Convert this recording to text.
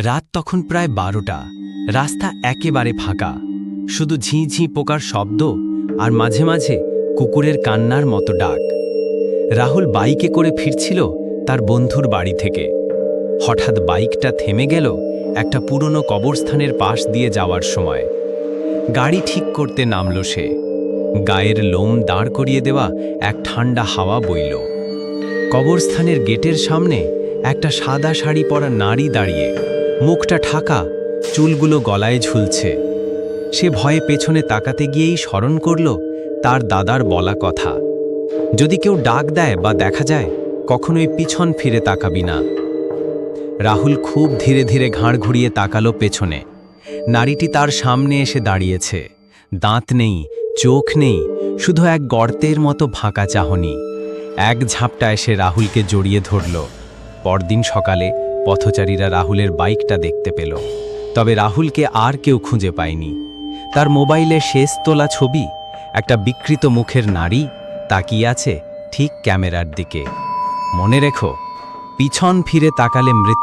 রাত তখন প্রায় 12টা। রাস্তা একেবারে ফাঁকা, শুধু ঝিঁ ঝিঁ পোকার শব্দ আর মাঝে মাঝে কুকুরের কান্নার মতো ডাক। রাহুল বাইকে করে ফিরছিল তার বন্ধুর বাড়ি থেকে। হঠাৎ বাইকটা থেমে গেল একটা পুরনো কবরস্থানের পাশ দিয়ে যাওয়ার সময়। গাড়ি ঠিক করতে নামল সে। গায়ের লোম দাঁড় করিয়ে দেওয়া এক ঠান্ডা হাওয়া বইল। কবরস্থানের গেটের সামনে একটা সাদা শাড়ি পরা নারী দাঁড়িয়ে, মুখটা ঢাকা, চুলগুলো গলায় ঝুলছে। সে ভয়ে পেছনে তাকাতে গিয়েই স্মরণ করল তার দাদার বলা কথা, যদি কেউ ডাক দেয় বা দেখা যায় কখনোই পিছন ফিরে তাকাবি না। রাহুল খুব ধীরে ধীরে ঘাড় ঘুরিয়ে তাকালো পেছনে। নারীটি তার সামনে এসে দাঁড়িয়েছে। দাঁত নেই, চোখ নেই, শুধু এক গর্তের মতো ফাঁকা চাহনি। এক ঝাপটায় সে রাহুলকে জড়িয়ে ধরল। পরদিন সকালে পথচারীরা রাহুলের বাইকটা দেখতে পেল, তবে রাহুলকে আর কেউ খুঁজে পায়নি। তার মোবাইলে শেষ তোলা ছবি, একটা বিকৃত মুখের নারী তাকিয়ে আছে ঠিক ক্যামেরার দিকে। মনে রেখো, পিছন ফিরে তাকালে মৃত্যু।